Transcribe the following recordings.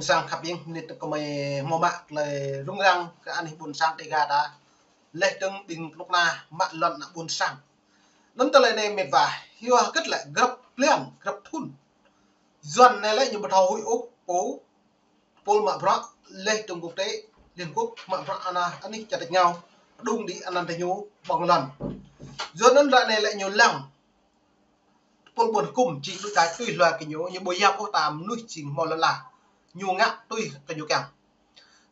sang khắp yên nít có mày mò mạ lời rung răng cái anh buồn sang tây gà đã lệ từng bình lúc na mạ lần là buồn sang nâng ta lời này mệt vải hiu cất lại gấp liền gấp thun dần này lại như một thầu hội úc cố pol mạ bra lệ từng quốc tế liên quốc mạ bra anh ấy chặt nhau đung đi anh thấy nhú bằng lần dần nâng lại này lại nhiều lần pol buồn cùng chỉ đôi cái tùy loài cái nhú như bồi dao có tạm nuôi chỉnh mò lần là nhu ngã tùy cái nhú càng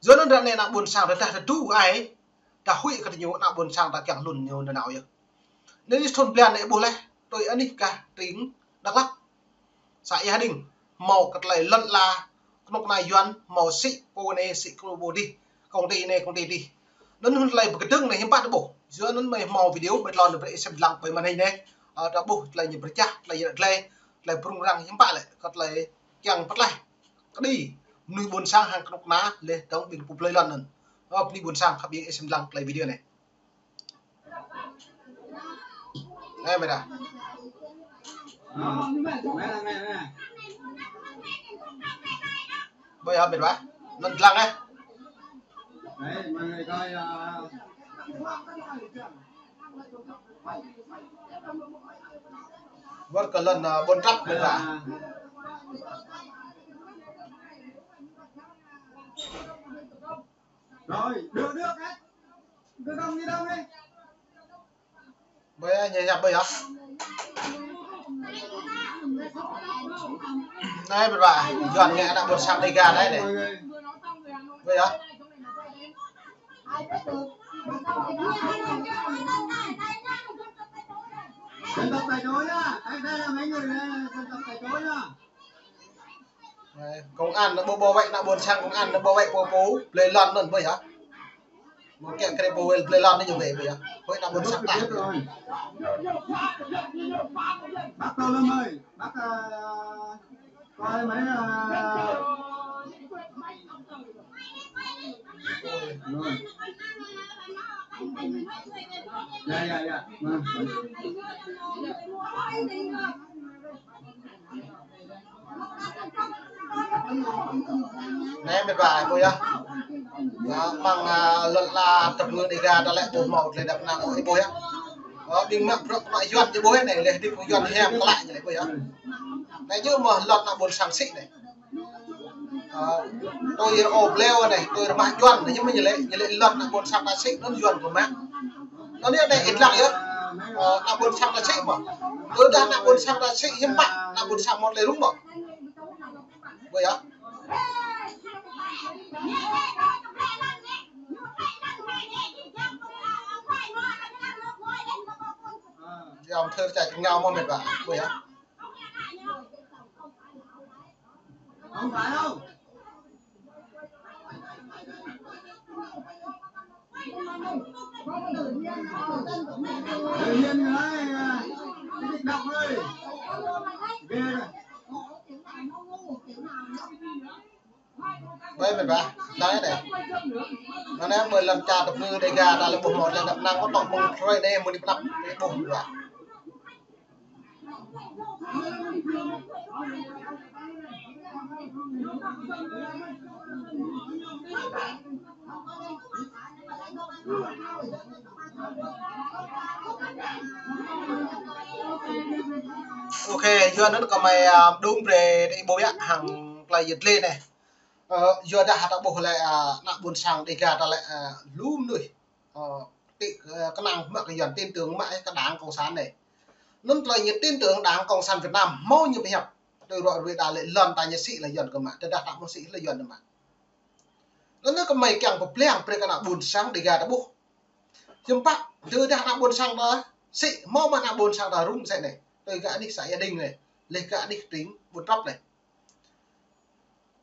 dần nâng lại này là buồn sang ta tu ai ta hui cái nhú là buồn sang ta càng lùn nhiều nào vậy nên thôn plan này bố lẽ tôi anh ấy cả tính đắk lắk xã gia đình màu cắt lại lân là lúc này doan màu xị cô này xị cô bố đi công ty này công ty đi nên hôm nay một cái trứng này hiếm bắt được bổ giữa nó mày màu video bật lon được để xem lăng với màn hình này đã bổ lại như bật chắc lại prung răng hiếm bắt lại cắt lại chẳng bắt lại đi nuôi buồn sang hàng lúc ná lên đóng bình phục lên lần đi buồn sang khắp đi xem lăng lại video này đây mày đã bây giờ mệt quá lần lăng ấy đấy mày coi vớt cả lần bốn trắc mệt quá rồi đưa nước ấy đưa đông đi đâu đi bây giờ nhảy nhập bây giờ đây mệt quá dọn nhẹ đã buồn sang đây gà đấy này bây giờ dân tộc tại chỗ nhá đây là mấy người dân tộc tại chỗ nhá công ăn nó bố vậy là buồn sang công ăn nó bố vậy bố lên lần lần bây giờ một kẹo cái bố lên lần nó như vậy bây giờ vậy là buồn sang tại rồi bác Tô Lâm ơi bác coi mấy rồi dạ này mệt vải bây giờ bằng lần là tập ngựa đi gà ta lại bột màu để đập nào cái bôi á đừng mặc rộng loại doan cái bôi này để đi cùng doan thì em lại như này bây giờ này chứ mà lần là buồn sáng xịn này tôi ốp leo này tôi mãi doan này nhưng mà như lệ lần là buồn sáng là xịn nó doan của mẹ nó biết đây ít lặng nữa là buồn sáng là xịn mà tôi đang là buồn sáng là xịn nhưng bạn là buồn sáng một lời đúng không bây giờ dòng thơ chạy cùng nhau mà mệt vả bây giờ không phải đâu tự nhiên người ấy cái đọc ơi ghê rồi đây mệt vả đấy này nó nè 10 lần trà tập ngư đây gà là bộ một lần đập năng có tổng một rồi đây một đi đập cái bộ rồi ok giờ nó có mày đúng về đây bố ạ hàng lại giật lên này giờ đã hạt bộ lại nặng buồn sang để gà ta lại lúm rồi cái năng mà cái dần tin tưởng mãi cái đảng cộng sản này nó lại nhiệt tin tưởng đảng cộng sản Việt Nam mau như bây giờ tôi gọi về đã lại lần ta nhật sĩ là dần cơ mà tôi đã tặng sĩ là dần mà nó có mày càng một pleng pre cái nặng buồn sang để gà ta bố nhưng bác từ đã nặng buồn sang đó sĩ mau mà nặng buồn sang là rung dậy này tôi gã đi xã gia đình này lấy gã đi tính buồn tróc này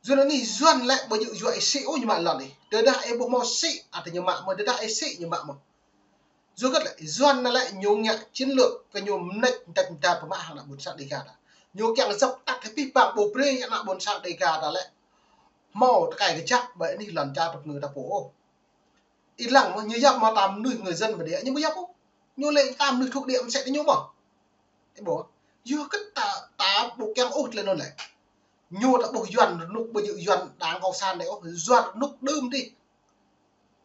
rồi nó đi dần lại bởi dự dụi xỉu như mà lần này từ đã em bộ mò xị thì như mạng mà từ đã em xị như mạng mà rồi lại dần lại nhiều nhạc chiến lược cái nhiều nách đặt của mạng hàng là buồn sang đi gà đã nhiều kẹo dọc tắt cái pi bạc bộ pre là buồn sang đi gà đã lại mò cái chắc bởi đi lần cha tập người ta phố ít lặng mà như dọc mà tạm nuôi người dân mà địa nhưng bây giờ như lệ tạm nuôi thuộc địa sẽ đi nhúng mà cái bố vừa cất ta bộ kẹo út lên nó lại nhu đã buộc dần nút bây giờ dần đáng cầu san đấy dần nút đơm đi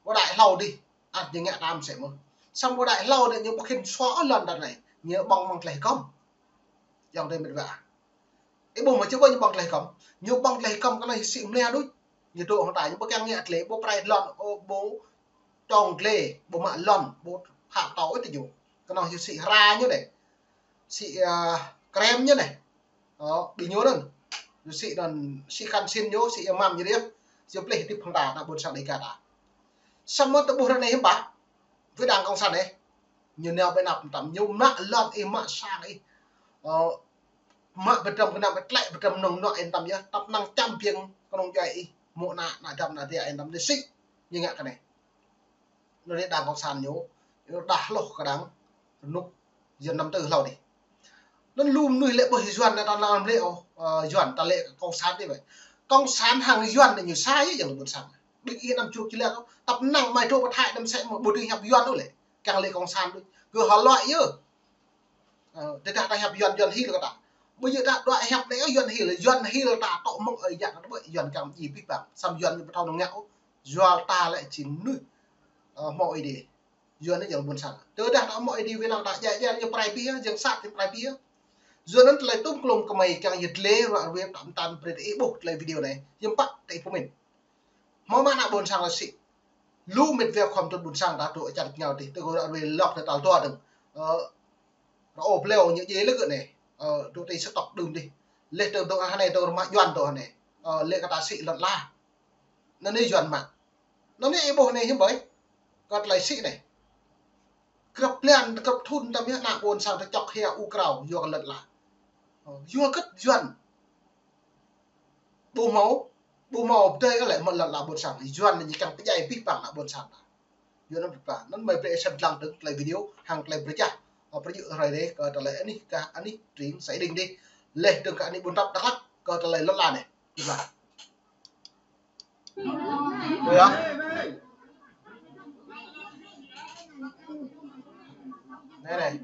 có đại lâu đi ăn như ngạ nam sẽ một xong có đại lâu đấy nhưng mà khi xóa lần đợt này nhớ bằng lấy công dòng đây mình vả cái bông mà chưa bao nhiêu bằng lấy công nhiều bằng lấy công cái này xịn nè đúng nhiệt độ hiện tại những bố kem nhẹ lấy bố prai lon bố tròn lê bố mạ lon bố hạ tàu ấy thì dùng cái nào xị ra như này xị creme như này đó bị nhớ rồi xị đòn xị khăn xin nhớ xị mầm như đấy xị plei tiếp phong đà là buồn sang đấy cả đã xong mất tập buồn này hiếm bá với đảng cộng sản đấy như nào bên nào tầm nhiều mạ lon em mạ sang ấy mạ vật trầm cái nào vật lại vật trầm nồng nọ em tầm nhá tập năng trăm piêng con ông vậy mộ nạ nạ trầm là thì em tầm để xị như ngạ cái này nó để đảng cộng sản nhớ nó đã lộc cái đáng lúc dân năm từ lâu đi nó lùm nuôi lệ bởi doan là ta làm liệu doan ta lệ công sản như vậy công sản hàng doan là nhiều sai ấy chẳng buồn sang định yên năm chục chỉ là tập năng mai trâu bắt hại năm sẽ một bộ đi học doan đâu lệ càng lệ công sản thôi cứ họ loại nhớ để ta hẹp doan hi là ta bây giờ ta loại hẹp đấy doan hi là ta tổ mong ở dạng nó bởi doan càng gì biết bằng xong doan như thao nó ngạo doan ta lại chỉ nuôi mọi đi doan nó chẳng buồn sang từ đó nó mọi đi với nào đã dạy như prai bia chẳng sát thì prai bia rồi nó lại tung lồng cái mày càng nhiệt lê và việc tạm tạm để ebook lại video này nhưng bắt tại của mình mỗi bạn nào buồn sang là xị lưu mệt việc không tuân buồn sang đã tụi chặt nhau thì tôi gọi về lọc để tạo toa đừng nó ốp leo những gì lực này tụi tôi sẽ tọc đường đi lên từ tôi này tôi mà doan tôi này lên cái ta xị lật la nó nên doan mà nó nên ebook này như vậy còn lại xị này gặp liền gặp thun tâm biết nặng buồn sang tôi chọc heo u cầu vô lật lại vua cất dần bù máu đây có lại một lần là buồn sản thì dần là như càng cái dây biết bằng là buồn sản vua nó được nó mày phải xem lăng được lại video hàng lại bữa chả bây giờ rồi đấy coi trở lại anh cả anh chuyển xảy đình đi lên từng cả anh buồn tập đắc lắc coi trở lại lót là này được là rồi đó này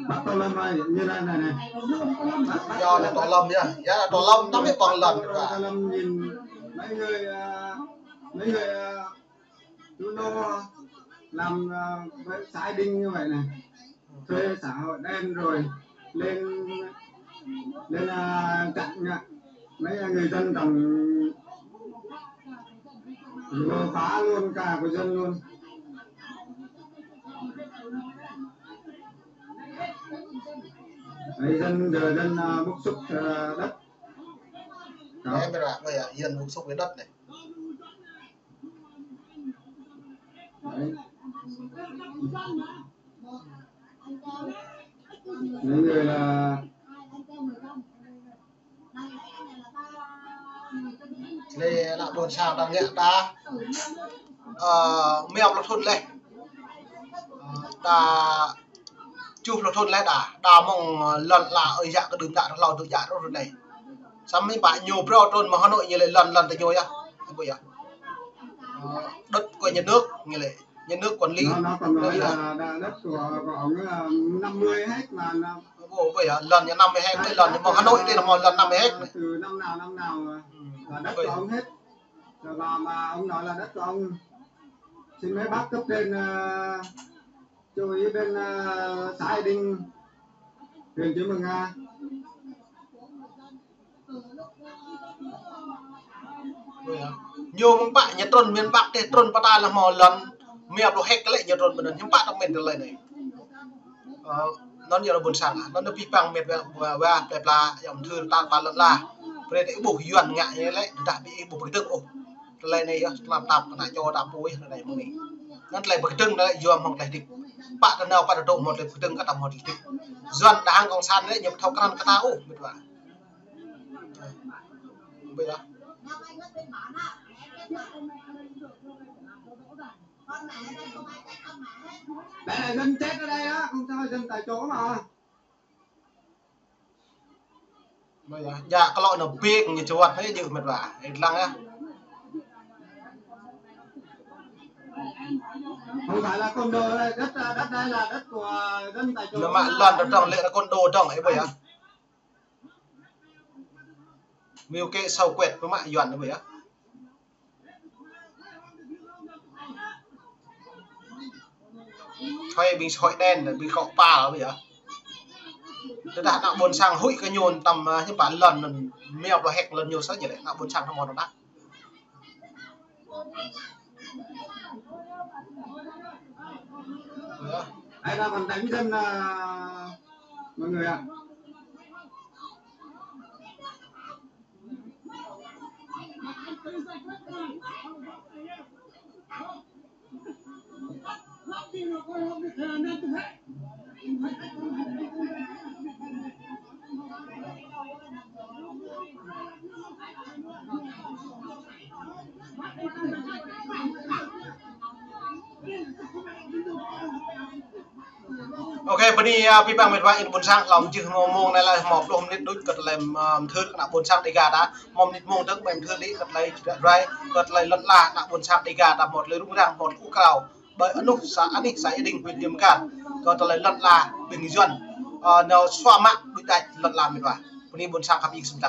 bắt to lâm này như đây này này do là to lâm nhá giá là to lâm nó biết toàn lần to lâm nhìn mấy người chú nó làm với xã đinh như vậy này thuê xã hội đen rồi lên chặn mấy người dân trồng vừa phá luôn cả của dân luôn. Đấy, dân bức xúc đất. Đấy, bây giờ dân bức xúc với đất này. Đấy. Những người là đây là buồn sao đang nghe ta mèo là thôn lên ta chụp là thôn lên đã mong lần là ở dạng cái đường dạ nó lò tự dạ rồi này sao mấy bạn nhiều pro trôn mà Hà Nội như lại lần thì nhồi á bây giờ đất của nhà nước như lại nhà nước quản lý nó còn nói là đất của ông 50 hết mà bây giờ lần như 50 hết đây lần mà Hà Nội đây là một lần 50 hết từ năm nào là đất của ông hết rồi mà ông nói là đất của ông xin mấy bác cấp trên chú ý bên xã Hải Đinh huyện Chư Mừng A. nhiều mong bạn nhà trôn miền Bắc thì trôn Pata là một lần miệng nó hết cái lệ nhà trôn mình nhưng bạn trong mình được lời này nó nhiều là buồn sảng nó bị bằng miệt và đẹp là dòng thư ta lần là về để bổ duyên ngại như đấy đã bị bổ cái tương lời này làm tập lại cho đạp bối này mình nó lại bổ tương đấy duyên hoặc lại thì bạn nào bạn độ một cái tương các tầm một thì duyên đang còn san đấy nhập thâu căn cái tao biết vậy bây giờ Đây là dân chết ở đây á, không sao dân tại chỗ mà. Bây giờ dạ cái loại nó big như chú ăn thấy dự mệt vả lăng á Không phải là côn đồ, đất đây là đất của dân tại chỗ. Nó mạ lần ở trong lệ là con đồ trong ấy vậy á. Miêu kệ sâu quẹt với mạ dọn nó vậy á. Thôi bình sỏi đen là bình khọ pa nó vậy á. Tôi đã nặng buồn sang hụi cái nhồn tầm những bản lần mèo và hẹt lần nhiều sắc như vậy nặng buồn sang thằng mòn nó đắt. Hay là còn đánh dân mọi người ạ. Ok, bữa đi pi bằng mệt vãi buồn sang lòng chừng mông này là mọc lôm nít đôi cật làm thưa các buồn sang đi gà đã mong nít mông tức bèm thưa đi cật lấy rai cật lấy lẫn là các buồn sang đi gà đã một lời rung răng một cú cào bởi ấn nút xã anh xã đình huyện điểm cản cật lấy lẫn là bình duyên nó xoa mạng đôi đại lẫn là mệt vãi bữa đi buồn sang khắp ý xâm